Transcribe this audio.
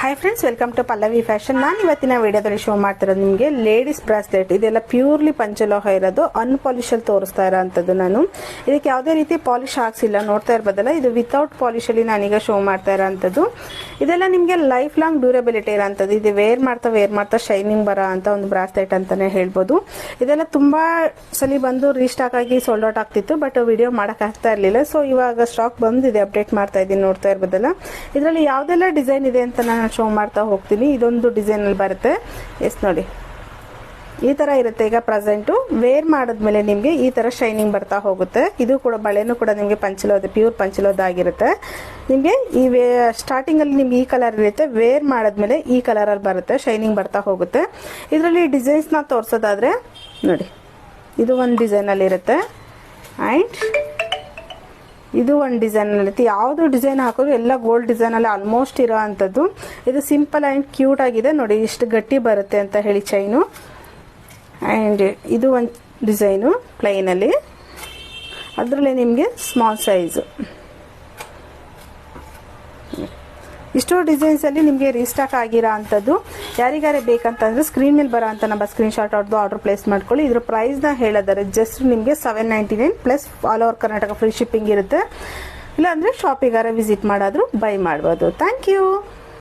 Hi friends, welcome to Pallavi fashion. ನಾನು ಇವತ್ತಿನ ವಿಡಿಯೋದಲ್ಲಿ ಶೋ ಮಾಡ್ತಿರೋದು ನಿಮಗೆ ಲೇಡೀಸ್ ಬ್ರಾಸ್ಲೆಟ್. ಇದೆಲ್ಲ ಪ್ಯೂರ್ಲಿ ಪಂಚಲೋಹ ಇರೋದು, ಅನ್ಪಾಲಿಶ್ ಅಲ್ಲಿ ತೋರಿಸ್ತಾ ಇರೋಂಥದ್ದು. ನಾನು ಇದಕ್ಕೆ ಯಾವುದೇ ರೀತಿ ಪಾಲಿಶ್ ಹಾಕ್ಸಿಲ್ಲ, ನೋಡ್ತಾ ಇರ್ಬೋದಲ್ಲ. ಇದು ವಿತೌಟ್ ಪಾಲಿಶ್ ಅಲ್ಲಿ ನಾನೀಗ ಶೋ ಮಾಡ್ತಾ ಇರೋಂಥದ್ದು. ಇದೆಲ್ಲ ನಿಮಗೆ ಲೈಫ್ ಲಾಂಗ್ ಡ್ಯೂರಬಿಲಿಟಿ ಇರೋಂಥದ್ದು. ಇದು ವೇರ್ ಮಾಡ್ತಾ ಶೈನಿಂಗ್ ಬರೋ ಅಂತ ಒಂದು ಬ್ರಾಸ್ಲೆಟ್ ಅಂತಾನೆ ಹೇಳ್ಬೋದು. ಇದೆಲ್ಲ ತುಂಬಾ ಸಲ ಬಂದು ರೀಸ್ಟಾಕ್ ಆಗಿ ಸೋಲ್ಡ್ ಔಟ್ ಆಗ್ತಿತ್ತು, ಬಟ್ ವಿಡಿಯೋ ಮಾಡಕ್ ಆಗ್ತಾ ಇರಲಿಲ್ಲ. ಸೊ ಇವಾಗ ಸ್ಟಾಕ್ ಬಂದಿದೆ, ಅಪ್ಡೇಟ್ ಮಾಡ್ತಾ ಇದ್ದೀನಿ, ನೋಡ್ತಾ ಇರ್ಬೋದಲ್ಲ. ಇದರಲ್ಲಿ ಯಾವ್ದೆಲ್ಲ ಡಿಸೈನ್ ಇದೆ ಅಂತ ನಾನು ಶೋ ಮಾಡ್ತಾ ಹೋಗ್ತೀನಿ. ಇದೊಂದು ಡಿಸೈನ್ ಅಲ್ಲಿ ಬರುತ್ತೆ, ಎಸ್ ನೋಡಿ, ಈ ತರ ಇರುತ್ತೆ. ಈಗ ಪ್ರೆಸೆಂಟ್ ವೇರ್ ಮಾಡಿದ್ಮೇಲೆ ನಿಮ್ಗೆ ಈ ತರ ಶೈನಿಂಗ್ ಬರ್ತಾ ಹೋಗುತ್ತೆ. ಇದು ಕೂಡ ಬಳೆನೂ ಕೂಡ ನಿಮ್ಗೆ ಪಂಚಲೋದ, ಪ್ಯೂರ್ ಪಂಚಲೋದ ಆಗಿರುತ್ತೆ. ನಿಮ್ಗೆ ಈ ಸ್ಟಾರ್ಟಿಂಗ್ ಅಲ್ಲಿ ನಿಮ್ಗೆ ಈ ಕಲರ್ ಇರುತ್ತೆ, ವೇರ್ ಮಾಡಿದ್ಮೇಲೆ ಈ ಕಲರ್ ಅಲ್ಲಿ ಬರುತ್ತೆ, ಶೈನಿಂಗ್ ಬರ್ತಾ ಹೋಗುತ್ತೆ. ಇದರಲ್ಲಿ ಡಿಸೈನ್ಸ್ ನ ತೋರ್ಸೋದಾದ್ರೆ ನೋಡಿ, ಇದು ಒಂದು ಡಿಸೈನ್ ಅಲ್ಲಿ ಇರುತ್ತೆ, ಅಂಡ್ ಇದು ಒಂದು ಡಿಸೈನ್ ಅಲ್ಲಿ. ಯಾವ್ದು ಡಿಸೈನ್ ಹಾಕೋದು ಎಲ್ಲ ಗೋಲ್ಡ್ ಡಿಸೈನ್ ಅಲ್ಲಿ ಆಲ್ಮೋಸ್ಟ್ ಇರೋ ಅಂತದ್ದು. ಇದು ಸಿಂಪಲ್ ಅಂಡ್ ಕ್ಯೂಟ್ ಆಗಿದೆ ನೋಡಿ, ಇಷ್ಟು ಗಟ್ಟಿ ಬರುತ್ತೆ ಅಂತ ಹೇಳಿ ಚೈನು. ಅಂಡ್ ಇದು ಒಂದು ಡಿಸೈನು ಪ್ಲೈನ್ ಅಲ್ಲಿ, ಅದರಲ್ಲಿ ನಿಮಗೆ ಸ್ಮಾಲ್ ಸೈಜ್. ಇಷ್ಟು ಡಿಸೈನ್ಸ್ ಅಲ್ಲಿ ನಿಮಗೆ ರೀಸ್ಟಾಕ್ ಆಗಿರೋ ಅಂತದ್ದು. ಯಾರಿಗಾರೆ ಬೇಕಂತಂದ್ರೆ ಸ್ಕ್ರೀನ್ ಮೇಲೆ ಬರೋ ಅಂತ ನಮ್ಮ ಸ್ಕ್ರೀನ್ ಶಾಟ್ ಹೊಡೆದು ಆರ್ಡರ್ ಪ್ಲೇಸ್ ಮಾಡ್ಕೊಳ್ಳಿ. ಇದ್ರ ಪ್ರೈಸ್ ನ ಹೇಳಿದರೆ ಜಸ್ಟ್ ನಿಮಗೆ 799 plus all over Karnataka free shipping ಇರುತ್ತೆ. ಇಲ್ಲಾಂದ್ರೆ ಶಾಪಿಗಾರ ವಿಸಿಟ್ ಮಾಡಾದ್ರೂ ಬೈ ಮಾಡ್ಬೋದು. Thank you.